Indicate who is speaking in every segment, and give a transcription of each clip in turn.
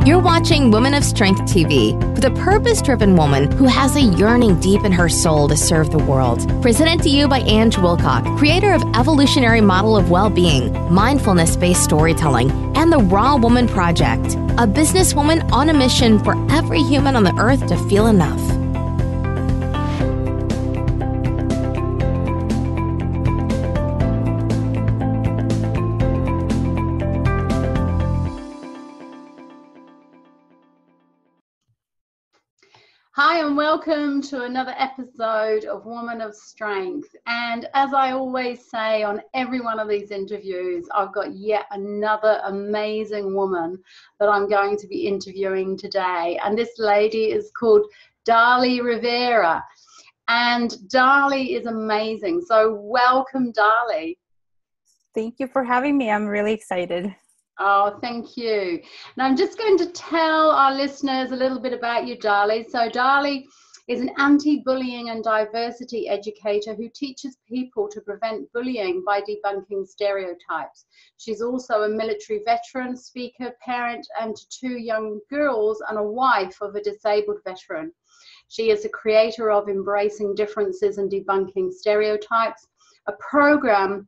Speaker 1: You're watching Women of Strength TV with a purpose-driven woman who has a yearning deep in her soul to serve the world. Presented to you by Ange Wilcock, creator of Evolutionary Model of Well-Being, Mindfulness-Based Storytelling, and the Raw Woman Project, a businesswoman on a mission for every human on the earth to feel enough.
Speaker 2: Hi and welcome to another episode of Woman of Strength. And as I always say on every one of these interviews, I've got yet another amazing woman that I'm going to be interviewing today. And this lady is called Dali Rivera. And Dali is amazing. So welcome, Dali.
Speaker 3: Thank you for having me. I'm really excited.
Speaker 2: Oh, thank you. Now, I'm just going to tell our listeners a little bit about you, Dali. So Dali is an anti-bullying and diversity educator who teaches people to prevent bullying by debunking stereotypes. She's also a military veteran, speaker, parent, and to 2 young girls and a wife of a disabled veteran. She is the creator of Embracing Differences and Debunking Stereotypes, a program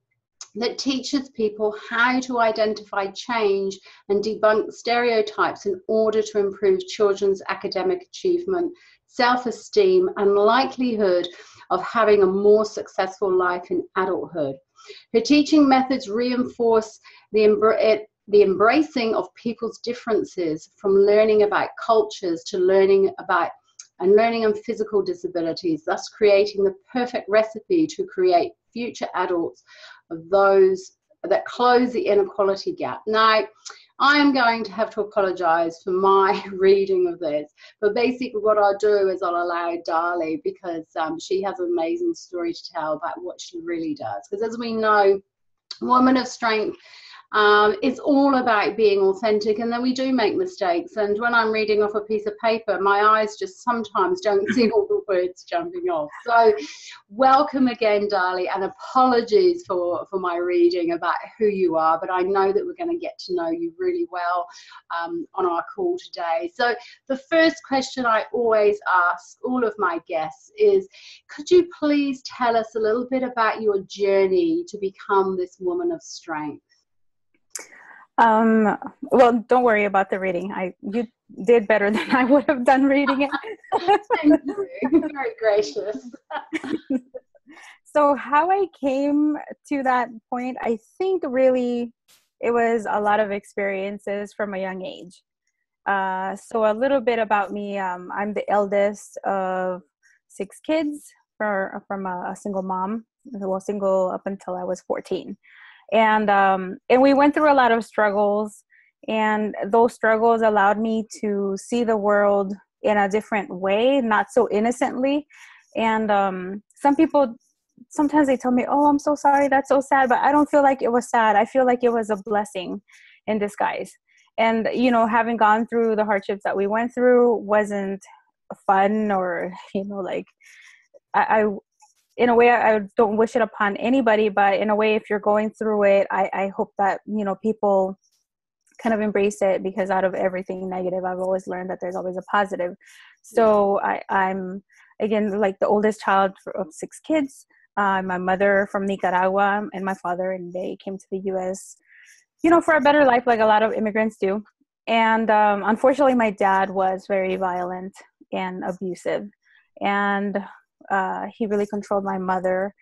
Speaker 2: that teaches people how to identify change and debunk stereotypes in order to improve children's academic achievement, self-esteem, and likelihood of having a more successful life in adulthood. Her teaching methods reinforce the embracing of people's differences, from learning about cultures to learning and physical disabilities, thus creating the perfect recipe to create future adults of those that close the inequality gap. Now, I'm going to have to apologize for my reading of this, but basically what I'll do is I'll allow Dali, because she has an amazing story to tell about what she really does. Because as we know, Woman of Strength it's all about being authentic, and then we do make mistakes. And when I'm reading off a piece of paper, my eyes just sometimes don't see all the words jumping off. So welcome again, Dali, and apologies for my reading about who you are, but I know that we're going to get to know you really well on our call today. So the first question I always ask all of my guests is, could you please tell us a little bit about your journey to become this woman of strength?
Speaker 3: Well, don't worry about the reading. You did better than I would have done reading it.
Speaker 2: Thank you. Very gracious.
Speaker 3: So how I came to that point, I think really it was a lot of experiences from a young age. So a little bit about me. I'm the eldest of 6 kids from a single mom. Well, single up until I was 14. And we went through a lot of struggles, and those struggles allowed me to see the world in a different way, not so innocently. And some people, sometimes they tell me, oh, I'm so sorry, that's so sad, but I don't feel like it was sad. I feel like it was a blessing in disguise. And, you know, having gone through the hardships that we went through wasn't fun, or, you know, like I in a way, I don't wish it upon anybody, but in a way, if you're going through it, I hope that, you know, people kind of embrace it, because out of everything negative, I've always learned that there's always a positive. So I'm, again, like the oldest child of 6 kids. My mother from Nicaragua and my father, and they came to the U.S., you know, for a better life, like a lot of immigrants do. And unfortunately, my dad was very violent and abusive. And he really controlled my mother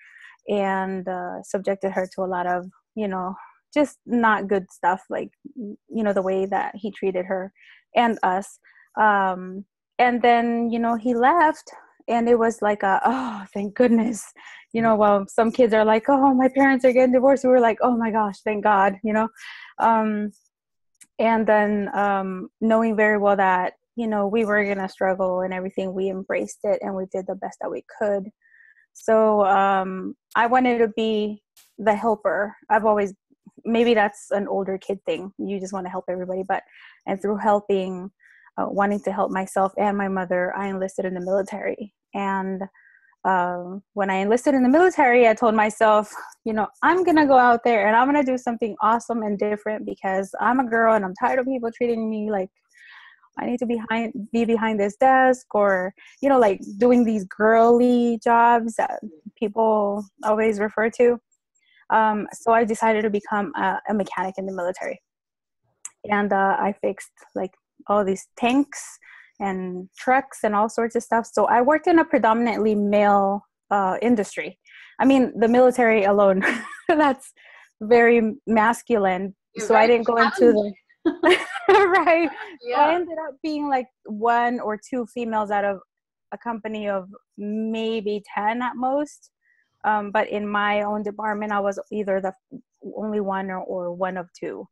Speaker 3: and subjected her to a lot of, you know, just not good stuff, like, you know, the way that he treated her and us. And then, you know, he left, and it was like oh, thank goodness. You know, well, some kids are like, oh, my parents are getting divorced. We were like, oh my gosh, thank God, you know. And then knowing very well that, you know, we were going to struggle and everything, we embraced it and we did the best that we could. So I wanted to be the helper. I've always, maybe that's an older kid thing. You just want to help everybody. And through helping, wanting to help myself and my mother, I enlisted in the military. And when I enlisted in the military, I told myself, you know, I'm going to go out there and I'm going to do something awesome and different, because I'm a girl and I'm tired of people treating me like I need to be behind this desk, or, you know, like doing these girly jobs that people always refer to. So I decided to become a mechanic in the military. And I fixed like all these tanks and trucks and all sorts of stuff. So I worked in a predominantly male industry. I mean, the military alone, that's very masculine.
Speaker 2: You're
Speaker 3: So I
Speaker 2: very
Speaker 3: didn't go into the right. So I
Speaker 2: yeah.
Speaker 3: ended up being like one or two females out of a company of maybe 10 at most. But in my own department, I was either the only one or one of two.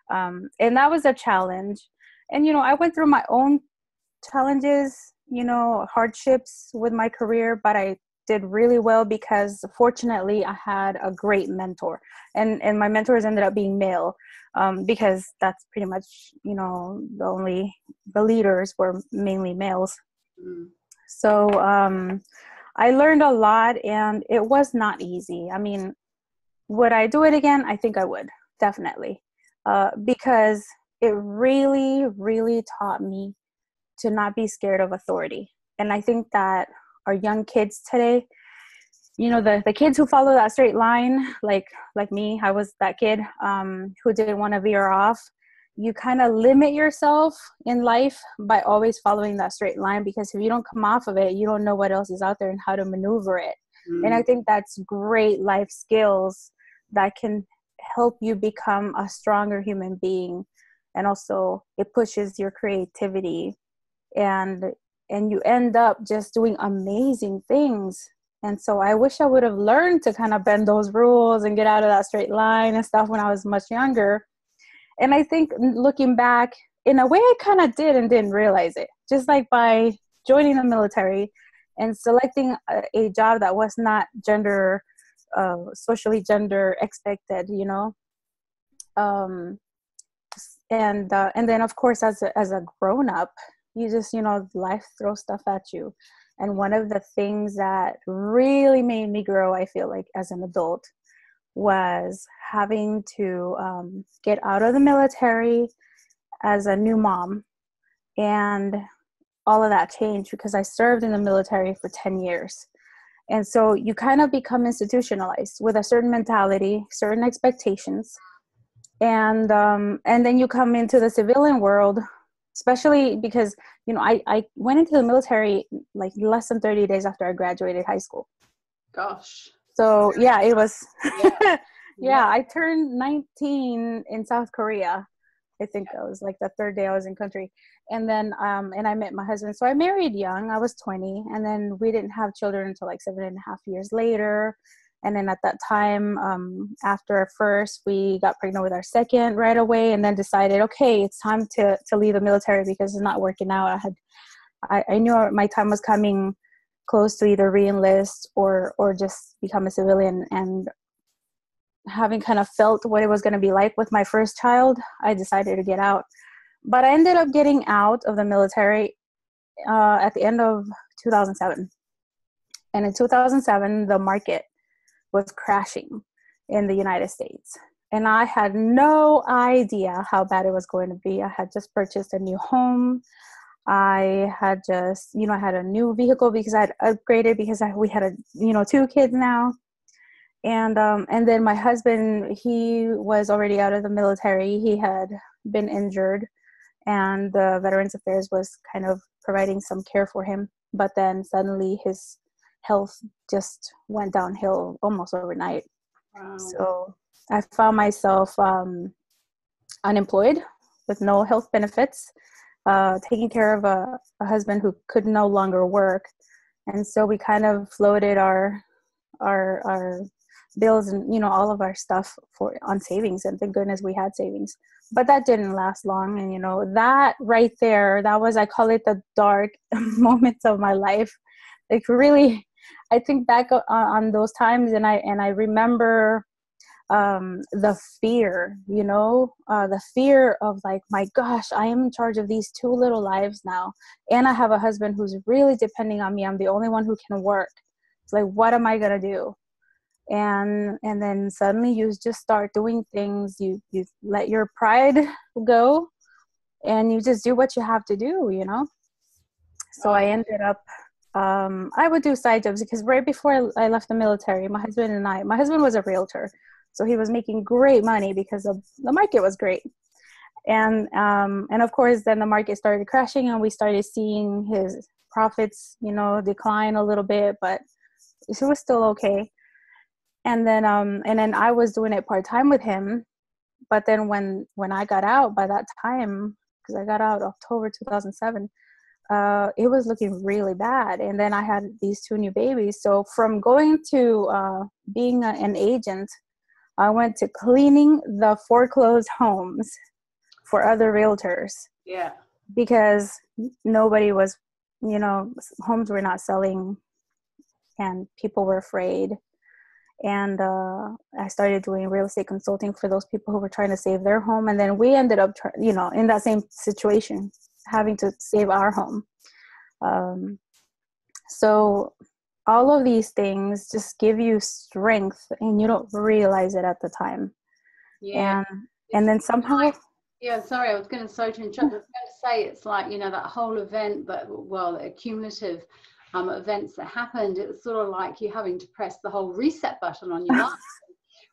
Speaker 3: And that was a challenge. And, you know, I went through my own challenges, you know, hardships with my career, but I did really well because fortunately I had a great mentor, and my mentors ended up being male, because that's pretty much, you know, the leaders were mainly males.
Speaker 2: Mm.
Speaker 3: So I learned a lot, and it was not easy. I mean, would I do it again? I think I would, definitely, because it really, really taught me to not be scared of authority. And I think that our young kids today, you know, the kids who follow that straight line, like me, I was that kid who didn't want to veer off. You kind of limit yourself in life by always following that straight line, because if you don't come off of it, you don't know what else is out there and how to maneuver it. And I think that's great life skills that can help you become a stronger human being. And also it pushes your creativity, and you end up just doing amazing things. And so I wish I would have learned to kind of bend those rules and get out of that straight line and stuff when I was much younger. And I think looking back, in a way, I kind of did and didn't realize it. Just like by joining the military and selecting a job that was not socially gender expected, you know. And then of course, as a grown up, you just, you know, life throws stuff at you. And one of the things that really made me grow, I feel like, as an adult, was having to get out of the military as a new mom. And all of that changed because I served in the military for 10 years. And so you kind of become institutionalized with a certain mentality, certain expectations. And then you come into the civilian world, especially because, you know, I went into the military like less than 30 days after I graduated high school.
Speaker 2: Gosh.
Speaker 3: So yeah, it was,
Speaker 2: Yeah.
Speaker 3: I turned 19 in South Korea. I think that was like the third day I was in country. And then, and I met my husband. So I married young, I was 20, and then we didn't have children until like 7.5 years later. And then at that time, after our first, we got pregnant with our second right away, and then decided, okay, it's time to leave the military because it's not working out. I knew my time was coming close to either re-enlist or just become a civilian. And having kind of felt what it was going to be like with my first child, I decided to get out. But I ended up getting out of the military at the end of 2007. And in 2007, the market was crashing in the United States. And I had no idea how bad it was going to be. I had just purchased a new home. I had just, you know, I had a new vehicle because I had upgraded because we had two kids now. And then my husband, he was already out of the military. He had been injured, and the Veterans Affairs was kind of providing some care for him. But then suddenly his health just went downhill almost overnight.
Speaker 2: Wow.
Speaker 3: So I found myself unemployed with no health benefits, taking care of a husband who could no longer work. And so we kind of floated our bills and, you know, all of our stuff on savings, and thank goodness we had savings. But that didn't last long. And, you know, that right there, that was, I call it the dark moments of my life. Like really, I think back on those times, and I remember the fear, you know, the fear of like, my gosh, I am in charge of these two little lives now, and I have a husband who's really depending on me. I'm the only one who can work. It's like, what am I gonna do? And then suddenly you just start doing things. You let your pride go, and you just do what you have to do, you know? So I ended up, I would do side jobs because right before I left the military, my husband was a realtor. So he was making great money because the market was great. And of course, then the market started crashing and we started seeing his profits, you know, decline a little bit, but it was still okay. And then I was doing it part-time with him. But then when I got out by that time, because I got out October 2007, it was looking really bad. And then I had these 2 new babies. So from going to being an agent, I went to cleaning the foreclosed homes for other realtors.
Speaker 2: Yeah.
Speaker 3: Because nobody was, you know, homes were not selling and people were afraid. And I started doing real estate consulting for those people who were trying to save their home. And then we ended up, you know, in that same situation, having to save our home. So all of these things just give you strength and you don't realize it at the time.
Speaker 2: Yeah.
Speaker 3: And then somehow...
Speaker 2: Yeah, sorry, I was going to interrupt. I was going to say it's like, you know, that whole event, but well, the cumulative events that happened, it was sort of like you having to press the whole reset button on your life,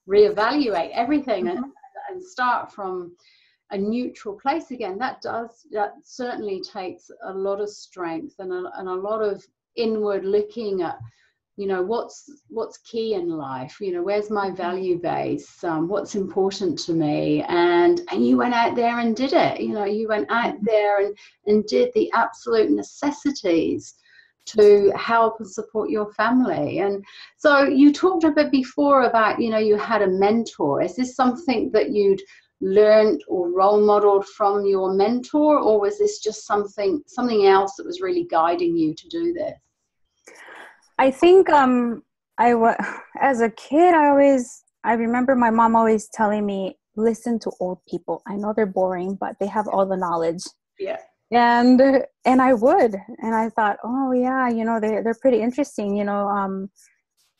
Speaker 2: reevaluate everything and start from a neutral place again. That certainly takes a lot of strength and a lot of inward looking at, you know, what's key in life, you know, where's my value base, what's important to me, and you went out there and did it. You know, you went out there and did the absolute necessities to help and support your family. And so you talked a bit before about, you know, you had a mentor. Is this something that you'd learned or role modeled from your mentor, or was this just something else that was really guiding you to do this?
Speaker 3: I think as a kid, I remember my mom always telling me, listen to old people. I know they're boring, but they have all the knowledge.
Speaker 2: Yeah.
Speaker 3: And I would, and I thought, oh yeah, you know, they're pretty interesting, you know,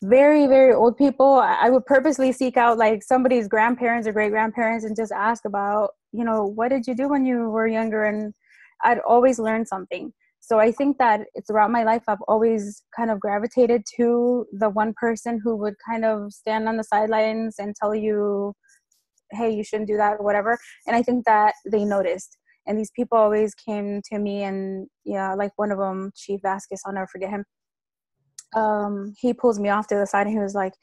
Speaker 3: very, very old people. I would purposely seek out like somebody's grandparents or great grandparents and just ask about, you know, what did you do when you were younger? And I'd always learn something. So I think that throughout my life, I've always kind of gravitated to the one person who would kind of stand on the sidelines and tell you, hey, you shouldn't do that or whatever. And I think that they noticed. And these people always came to me, and yeah, like one of them, Chief Vasquez, I'll never forget him. He pulls me off to the side and he was like,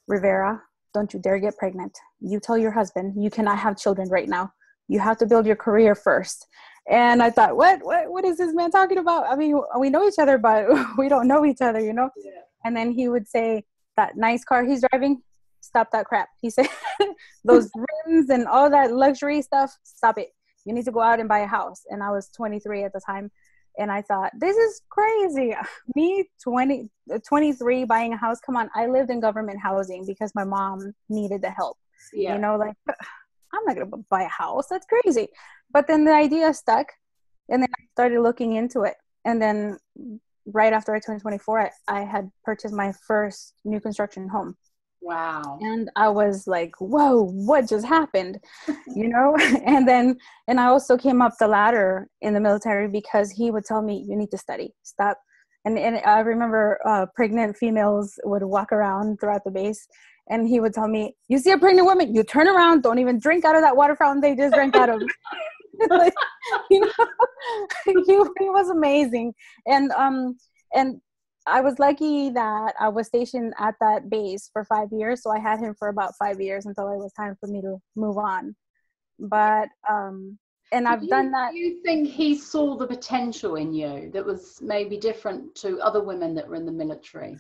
Speaker 3: Rivera, don't you dare get pregnant. You tell your husband you cannot have children right now. You have to build your career first. And I thought, what is this man talking about? I mean, we know each other, but we don't know each other, you know? Yeah. And then he would say, that nice car he's driving, stop that crap. He said, those rims and all that luxury stuff, stop it. You need to go out and buy a house. And I was 23 at the time. And I thought, this is crazy. Me, 23, buying a house. Come on. I lived in government housing because my mom needed the help. Yeah. You know, like, I'm not going to buy a house. That's crazy. But then the idea stuck. And then I started looking into it. And then right after I turned 24, I had purchased my first new construction home.
Speaker 2: Wow.
Speaker 3: And I was like, whoa, what just happened? You know? And I also came up the ladder in the military because he would tell me, you need to study, stop. And I remember pregnant females would walk around throughout the base, and he would tell me, you see a pregnant woman, you turn around, don't even drink out of that water fountain they just drank out of. Like, you know, he was amazing. And I was lucky that I was stationed at that base for 5 years. So I had him for about 5 years until it was time for me to move on. But, and I've done that.
Speaker 2: Do you think he saw the potential in you that was maybe different to other women that were in the military?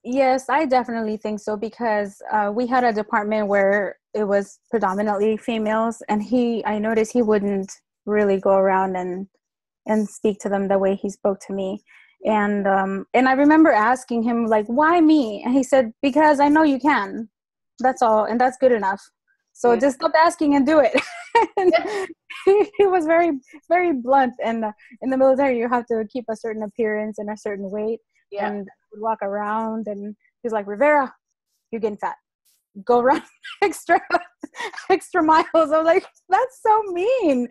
Speaker 3: Yes, I definitely think so, because we had a department where it was predominantly females, and I noticed he wouldn't really go around and speak to them the way he spoke to me. And I remember asking him, like, why me? And he said, because I know you can. That's all. And that's good enough. So just stop asking and do it. And he was very, very blunt. And in the military, you have to keep a certain appearance and a certain weight. Yeah. And would walk around, and he's like, Rivera, you're getting fat. go run extra miles. I was like, that's so mean.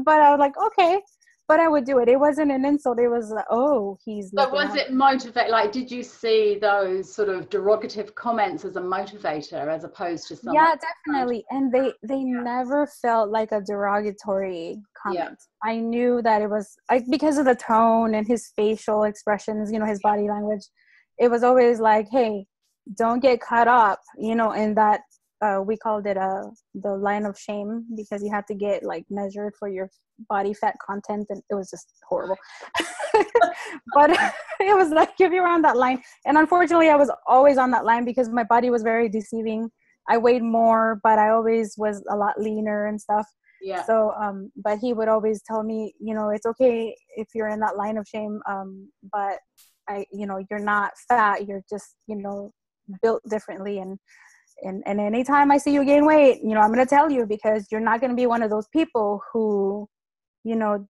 Speaker 3: But I was like, okay. But I would do it. It wasn't an insult. It was, oh, he's
Speaker 2: So
Speaker 3: looking
Speaker 2: was
Speaker 3: up.
Speaker 2: it motivate? Like, did you see those sort of derogative comments as a motivator as opposed to someone?
Speaker 3: Yeah, definitely. And they never felt like a derogatory comment. I knew that it was because of the tone and his facial expressions, his body language. It was always like, hey, don't get caught up, in that we called it the line of shame, because you had to get like measured for your body fat content, and it was just horrible. But it was like, if you were on that line, and unfortunately I was always on that line because my body was very deceiving. I weighed more, but I always was a lot leaner and stuff.
Speaker 2: Yeah.
Speaker 3: So but he would always tell me, it's okay if you're in that line of shame, but you're not fat, you're just built differently, and anytime I see you gain weight, I'm going to tell you, because you're not going to be one of those people who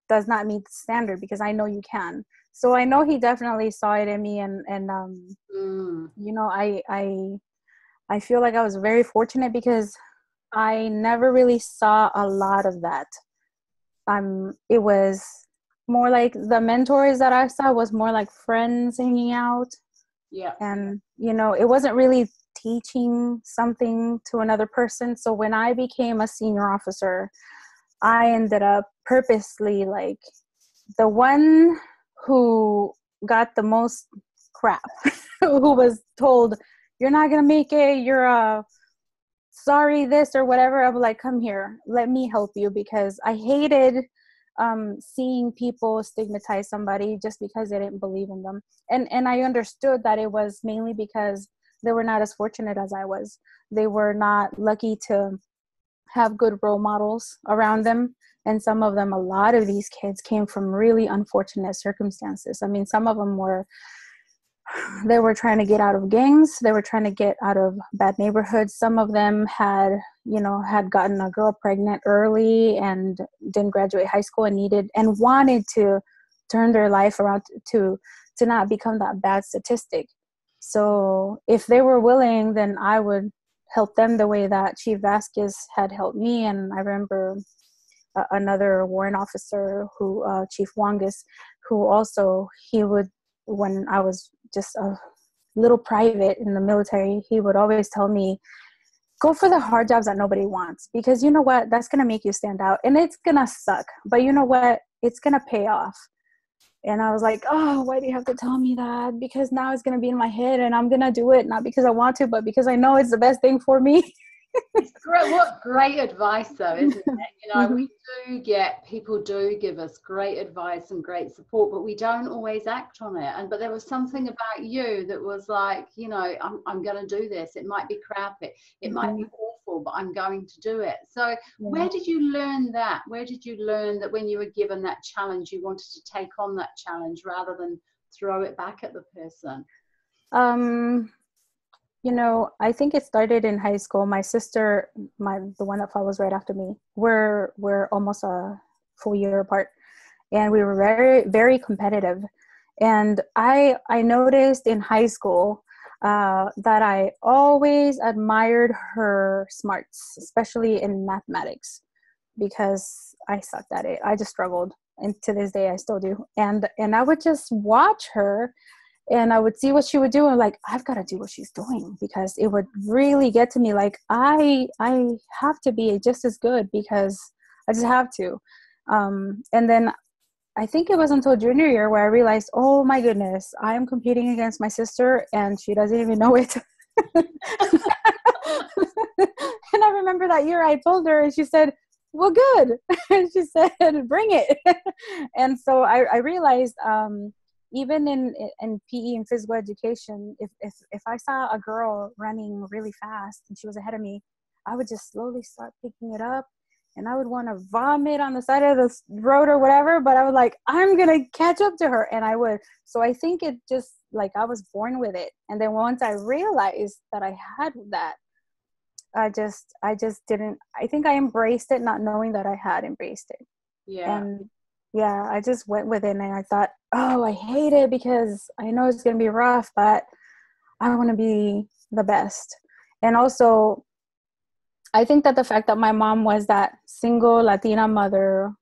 Speaker 3: does not meet the standard, because I know you can. So I know he definitely saw it in me, and I feel like I was very fortunate because I never really saw a lot of that. It was more like the mentors that I saw was more like friends hanging out.
Speaker 2: Yeah.
Speaker 3: And, it wasn't really teaching something to another person. So when I became a senior officer, I ended up purposely like the one who got the most crap, who was told, you're not going to make it, you're sorry this or whatever. I was like, come here, let me help you, because I hated seeing people stigmatize somebody just because they didn't believe in them. And I understood that it was mainly because they were not as fortunate as I was. They were not lucky to have good role models around them. And some of them, a lot of these kids came from really unfortunate circumstances. I mean, some of them were trying to get out of gangs. They were trying to get out of bad neighborhoods. Some of them had gotten a girl pregnant early and didn't graduate high school and wanted to turn their life around to not become that bad statistic. So if they were willing, then I would help them the way that Chief Vasquez had helped me. And I remember another warrant officer Chief Wangus, who also, when I was just a little private in the military, he would always tell me, go for the hard jobs that nobody wants, because you know what, that's going to make you stand out, and it's going to suck, but you know what, it's going to pay off. And I was like, oh, why do you have to tell me that? Because now it's going to be in my head, and I'm going to do it, not because I want to, but because I know it's the best thing for me.
Speaker 2: What great advice, though, isn't it? People do give us great advice and great support, but we don't always act on it. But there was something about you that was like, I'm going to do this. It might be crap, it might be awful, but I'm going to do it. So where did you learn that? Where did you learn that when you were given that challenge, you wanted to take on that challenge rather than throw it back at the person?
Speaker 3: I think it started in high school. My sister, the one that follows right after me, we're almost a full year apart, and we were very, very competitive. And I noticed in high school that I always admired her smarts, especially in mathematics, because I sucked at it. I just struggled, and to this day I still do. And I would just watch her, and I would see what she would do, and like, I've got to do what she's doing, because it would really get to me. Like, I have to be just as good, because I just have to. And then I think it was until junior year where I realized, oh my goodness, I am competing against my sister, and she doesn't even know it. And I remember that year I told her, and she said, well, good. And she said, bring it. And so I realized, even in PE and physical education, if I saw a girl running really fast and she was ahead of me, I would just slowly start picking it up, and I would want to vomit on the side of the road or whatever, but I was like, I'm going to catch up to her. And I would. So I think it just, like, I was born with it. And then once I realized that I had that, I just didn't, I think I embraced it, not knowing that I had embraced it.
Speaker 2: Yeah.
Speaker 3: And yeah, I just went with it, and I thought, oh, I hate it because I know it's going to be rough, but I want to be the best. And also, I think that the fact that my mom was that single Latina mother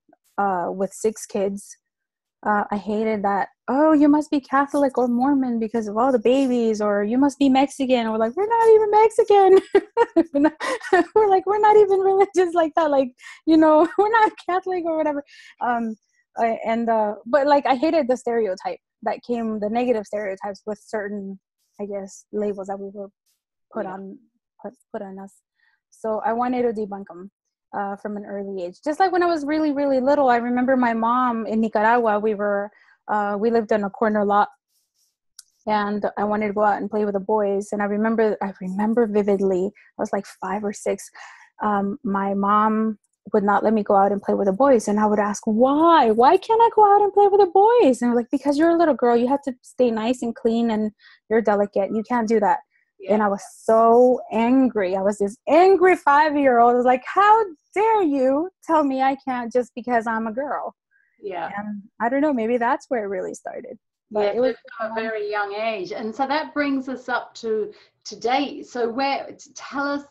Speaker 3: with 6 kids, I hated that. Oh, you must be Catholic or Mormon because of all the babies, or you must be Mexican. We're like, we're not even Mexican. We're like, we're not even religious like that. Like, you know, we're not Catholic or whatever. But like, I hated the stereotype that came, the negative stereotypes with certain, I guess, labels that we were put on us. So I wanted to debunk them. From an early age. Just like when I was really, really little, I remember my mom in Nicaragua, we lived in a corner lot, and I wanted to go out and play with the boys. And I remember vividly, I was like 5 or 6. My mom would not let me go out and play with the boys. And I would ask, why can't I go out and play with the boys? And like, because you're a little girl, you have to stay nice and clean, and you're delicate. You can't do that. Yeah. And I was so angry. I was this angry 5-year-old. I was like, how dare you tell me I can't just because I'm a girl?
Speaker 2: Yeah.
Speaker 3: And I don't know, maybe that's where it really started. But
Speaker 2: yeah,
Speaker 3: it was
Speaker 2: from a very young age. And so that brings us up to today. So tell us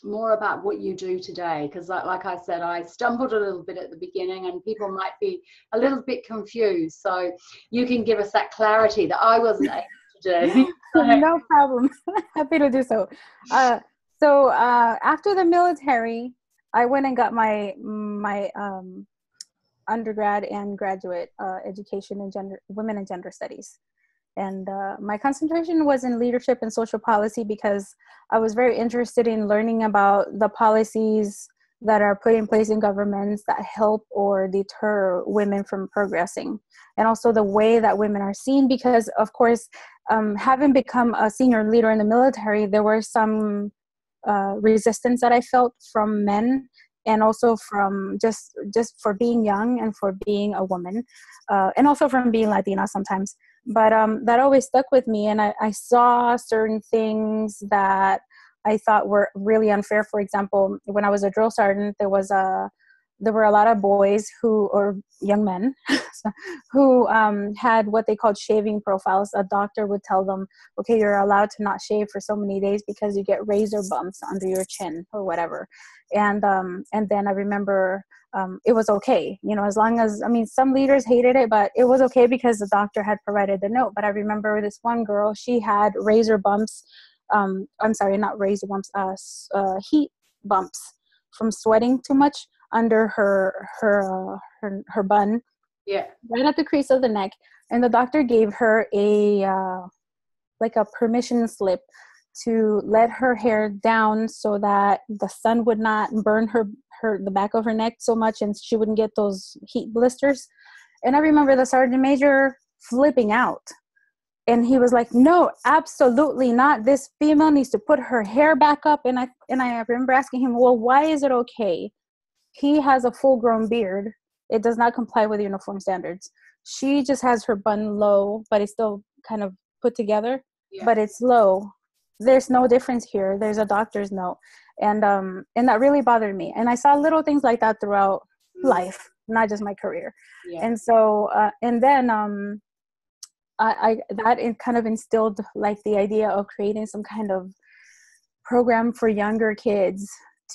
Speaker 2: more about what you do today, because like I said, I stumbled a little bit at the beginning and people might be a little bit confused. So you can give us that clarity that I wasn't able to do.
Speaker 3: No problem. Happy to do so. So after the military, I went and got my undergrad and graduate education in women and gender studies. And my concentration was in leadership and social policy because I was very interested in learning about the policies that are put in place in governments that help or deter women from progressing. And also the way that women are seen, because of course, having become a senior leader in the military, there were some resistance that I felt from men, and also from just for being young and for being a woman, and also from being Latina sometimes. But that always stuck with me, and I saw certain things that I thought were really unfair. For example, when I was a drill sergeant, there were a lot of boys or young men who had what they called shaving profiles. A doctor would tell them, okay, you're allowed to not shave for so many days because you get razor bumps under your chin or whatever. And then I remember it was okay, you know, as long as, I mean, some leaders hated it, but it was okay because the doctor had provided the note. But I remember this one girl, she had razor bumps. I'm sorry, not razor bumps, heat bumps from sweating too much under her bun,
Speaker 2: yeah,
Speaker 3: right at the crease of the neck. And the doctor gave her a permission slip to let her hair down so that the sun would not burn the back of her neck so much and she wouldn't get those heat blisters. And I remember the sergeant major flipping out. And he was like, no, absolutely not. This female needs to put her hair back up. And I remember asking him, well, why is it okay? He has a full-grown beard. It does not comply with uniform standards. She just has her bun low, but it's still kind of put together, but it's low. There's no difference here. There's a doctor's note. And that really bothered me. And I saw little things like that throughout life, not just my career. Yeah. And so, and then it kind of instilled like the idea of creating some kind of program for younger kids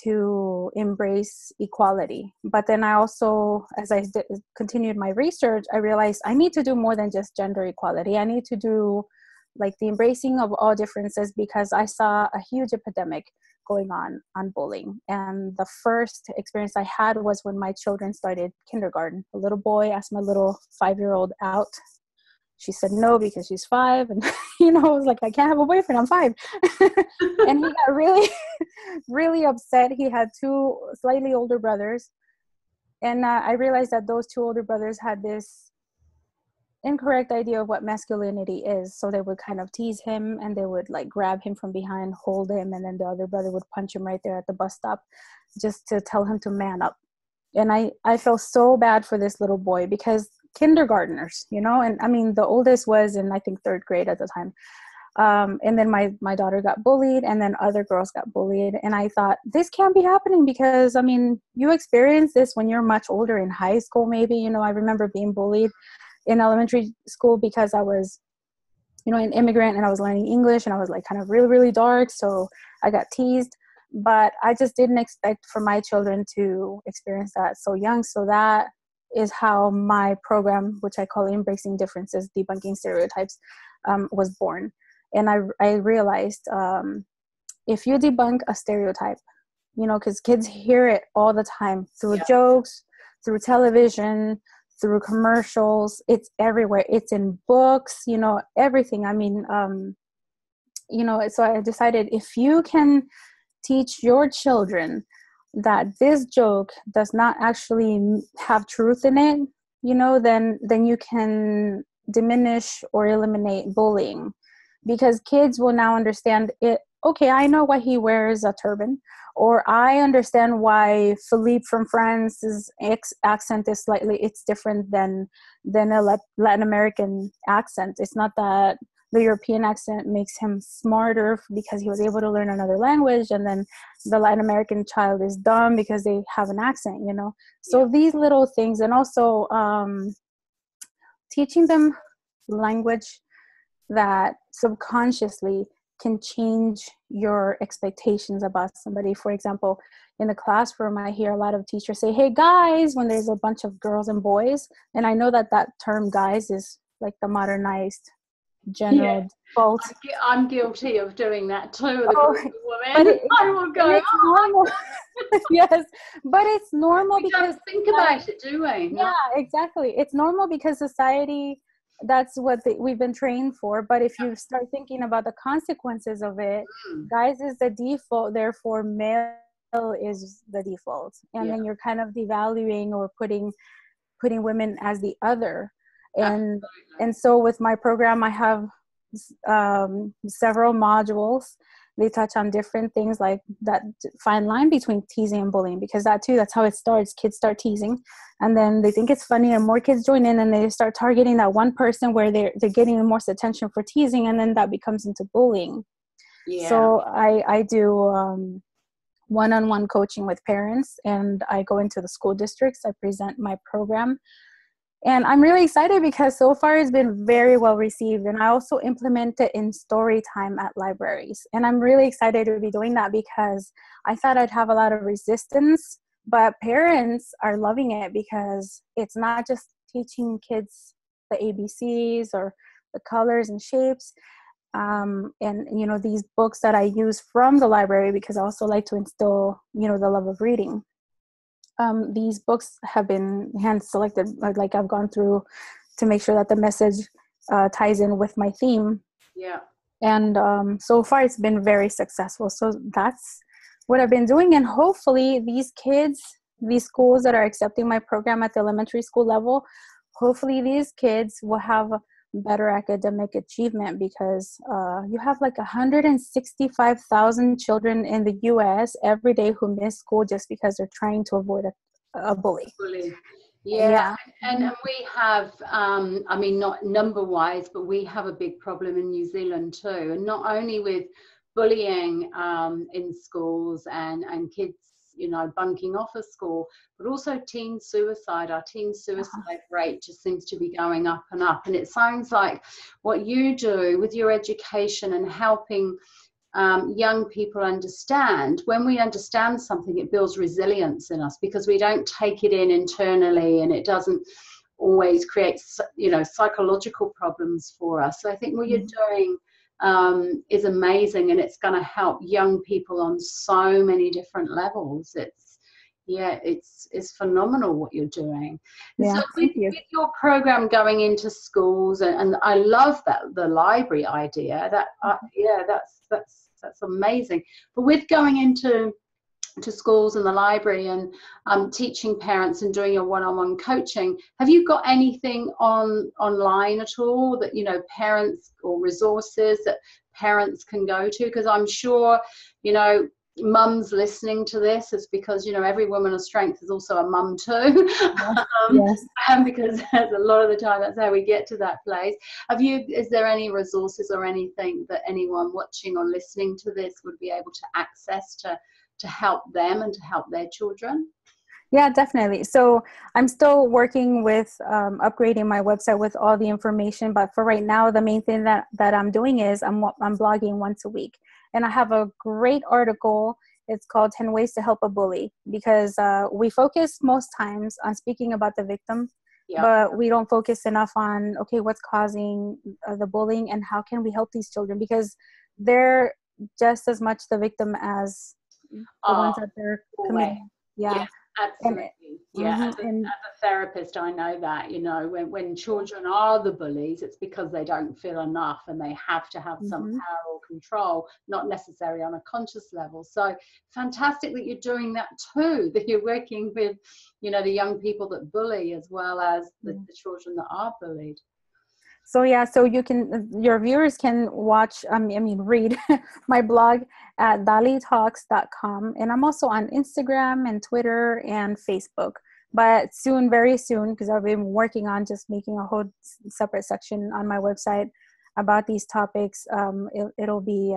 Speaker 3: to embrace equality. But then I also, as I continued my research, I realized I need to do more than just gender equality. I need to do like the embracing of all differences, because I saw a huge epidemic going on bullying. And the first experience I had was when my children started kindergarten. A little boy asked my little 5-year-old out. She said no because she's 5, and you know, I was like, I can't have a boyfriend, I'm 5. And he got really, really upset. He had 2 slightly older brothers, and I realized that those 2 older brothers had this incorrect idea of what masculinity is. So they would kind of tease him, and they would like grab him from behind, hold him, and then the other brother would punch him right there at the bus stop just to tell him to man up. And I felt so bad for this little boy, because kindergartners, you know, and I mean, the oldest was in, I think, 3rd grade at the time. And then my daughter got bullied, and then other girls got bullied. And I thought, this can't be happening, because, I mean, you experience this when you're much older, in high school, maybe, you know. I remember being bullied in elementary school because I was an immigrant, and I was learning English, and I was like kind of really, really dark. So I got teased, but I just didn't expect for my children to experience that so young. So that is how my program, which I call Embracing Differences, Debunking Stereotypes, was born. And I realized if you debunk a stereotype, because kids hear it all the time through jokes, through television, through commercials, it's everywhere. It's in books, everything. I mean, so I decided if you can teach your children that this joke does not actually have truth in it, then you can diminish or eliminate bullying, because kids will now understand it. Okay, I know why he wears a turban, or I understand why Philippe from France's accent is it's different than a Latin American accent. It's not that the European accent makes him smarter because he was able to learn another language, and then the Latin American child is dumb because they have an accent, So these little things, and also teaching them language that subconsciously can change your expectations about somebody. For example, in the classroom, I hear a lot of teachers say, "Hey guys," when there's a bunch of girls and boys. And I know that term guys is like the modernized general default.
Speaker 2: I'm guilty of doing that too.
Speaker 3: But I will go, it's normal. Yes, but it's normal
Speaker 2: we
Speaker 3: because
Speaker 2: don't think about it, do we?
Speaker 3: Yeah, exactly. It's normal because society, that's what we've been trained for. But if you start thinking about the consequences of it, guys is the default, therefore male is the default, and then you're kind of devaluing or putting women as the other. And so with my program, I have several modules. They touch on different things, like that fine line between teasing and bullying, because that's how it starts. Kids start teasing, and then they think it's funny, and more kids join in, and they start targeting that one person where they're getting the most attention for teasing, and then that becomes into bullying. So I do one-on-one coaching with parents, and I go into the school districts. I present my program. And I'm really excited because so far it's been very well received. And I also implement it in story time at libraries. And I'm really excited to be doing that because I thought I'd have a lot of resistance, but parents are loving it because it's not just teaching kids the ABCs or the colors and shapes. And, these books that I use from the library, because I also like to instill, the love of reading. These books have been hand selected, like I've gone through to make sure that the message ties in with my theme.
Speaker 2: Yeah.
Speaker 3: And so far it's been very successful. So that's what I've been doing. And hopefully these kids, these schools that are accepting my program at the elementary school level, hopefully these kids will have better academic achievement, because you have like 165,000 children in the US every day who miss school just because they're trying to avoid a bully.
Speaker 2: Yeah. And we have, not number wise, but we have a big problem in New Zealand too. And not only with bullying in schools and kids, bunking off of school, but also teen suicide. Our teen suicide rate just seems to be going up and up. And it sounds like what you do with your education and helping young people understand, when we understand something, it builds resilience in us, because we don't take it in internally, and it doesn't always create, psychological problems for us. So I think what you're doing is amazing, and it's going to help young people on so many different levels. It's phenomenal what you're doing.
Speaker 3: Yeah,
Speaker 2: so with your program going into schools, and I love the library idea. That's amazing. But with going into schools and the library and teaching parents and doing your one-on-one coaching, have you got anything online at all that parents, or resources that parents can go to? Because I'm sure mums listening to this is because every woman of strength is also a mum too.
Speaker 3: Yes.
Speaker 2: Because a lot of the time that's how we get to that place. Is there any resources or anything that anyone watching or listening to this would be able to access to help them and to help their children?
Speaker 3: Yeah, definitely. So I'm still working with upgrading my website with all the information. But for right now, the main thing that I'm doing is I'm blogging once a week. And I have a great article. It's called 10 Ways to Help a Bully, because we focus most times on speaking about the victim, but we don't focus enough on, okay, what's causing the bullying and how can we help these children? Because they're just as much the victim as the ones that they're committing. Yeah.
Speaker 2: Absolutely. As a therapist, I know that, when children are the bullies, it's because they don't feel enough and they have to have some power or control, not necessarily on a conscious level. So fantastic that you're doing that too, that you're working with, the young people that bully as well as the children that are bullied.
Speaker 3: So your viewers can watch, read my blog at dalitalks.com. And I'm also on Instagram and Twitter and Facebook. But soon, very soon, because I've been working on just making a whole separate section on my website about these topics. It'll be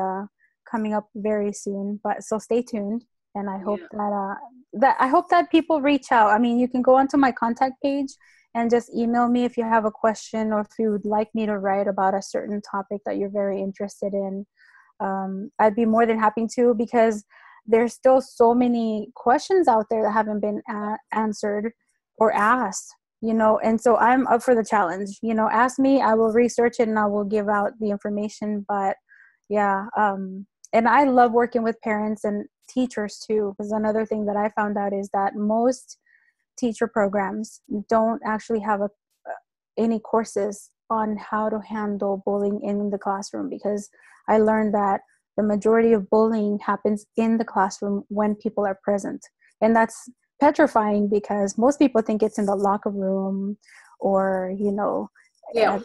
Speaker 3: coming up very soon. But so stay tuned. And I hope that people reach out. I mean, you can go onto my contact page and just email me if you have a question or if you would like me to write about a certain topic that you're very interested in. I'd be more than happy to, because there's still so many questions out there that haven't been answered or asked, and so I'm up for the challenge. Ask me, I will research it and I will give out the information. But and I love working with parents and teachers too, because another thing that I found out is that most teacher programs don't actually have any courses on how to handle bullying in the classroom, because I learned that the majority of bullying happens in the classroom when people are present. And that's petrifying, because most people think it's in the locker room or,
Speaker 2: or via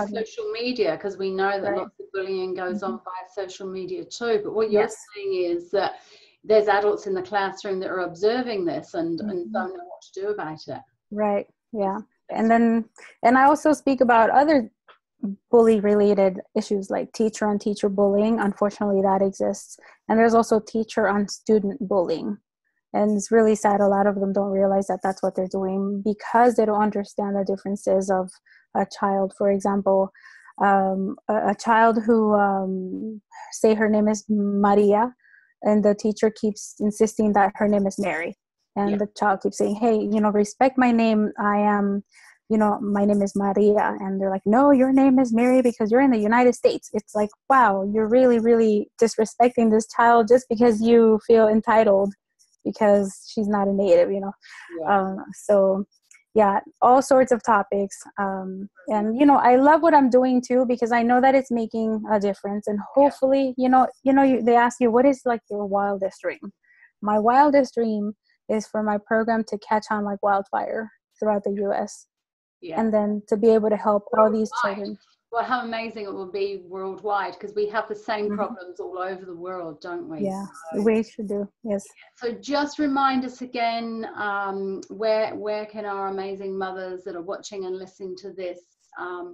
Speaker 2: social media, because we know that lots of bullying goes on via social media too. But what you're saying is that there's adults in the classroom that are observing this and don't know what to do about it. Right.
Speaker 3: Yeah. And I also speak about other bully related issues like teacher on teacher bullying. Unfortunately, that exists. And there's also teacher on student bullying. And it's really sad. A lot of them don't realize that that's what they're doing, because they don't understand the differences of a child. For example, a child who, say her name is Maria, and the teacher keeps insisting that her name is Mary. And the child keeps saying, hey, respect my name. I am, my name is Maria. And they're like, no, your name is Mary because you're in the United States. It's like, wow, you're really, really disrespecting this child just because you feel entitled because she's not a native, all sorts of topics. And, I love what I'm doing too, because I know that it's making a difference. And hopefully, they ask you, what is like your wildest dream? My wildest dream is for my program to catch on like wildfire throughout the U.S. And then to be able to help all these children.
Speaker 2: Well, how amazing it will be worldwide, because we have the same problems all over the world, don't we?
Speaker 3: Yeah, we should do, yes.
Speaker 2: So just remind us again, where can our amazing mothers that are watching and listening to this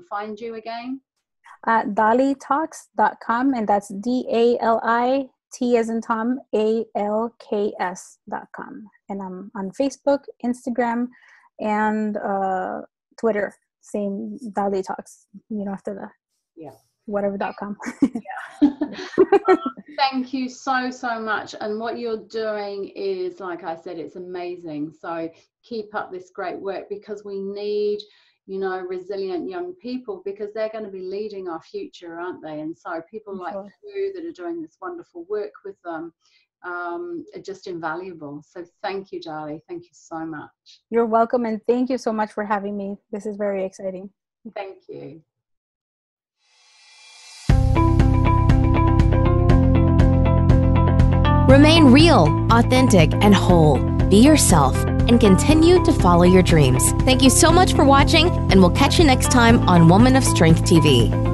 Speaker 2: find you again?
Speaker 3: At dalitalks.com, and that's DALI, T as in Tom, ALKS.com. And I'm on Facebook, Instagram, and Twitter. Same Dali Talks, after the whatever.com.
Speaker 2: Thank you so much. And what you're doing is, like I said, it's amazing. So keep up this great work, because we need, resilient young people, because they're going to be leading our future, aren't they? And so people like you that are doing this wonderful work with them are just invaluable. So thank you, Dali. Thank you so much.
Speaker 3: You're welcome, and thank you so much for having me. This is very exciting.
Speaker 2: Thank you.
Speaker 1: Remain real, authentic, and whole. Be yourself and continue to follow your dreams. Thank you so much for watching, and we'll catch you next time on Woman of Strength TV.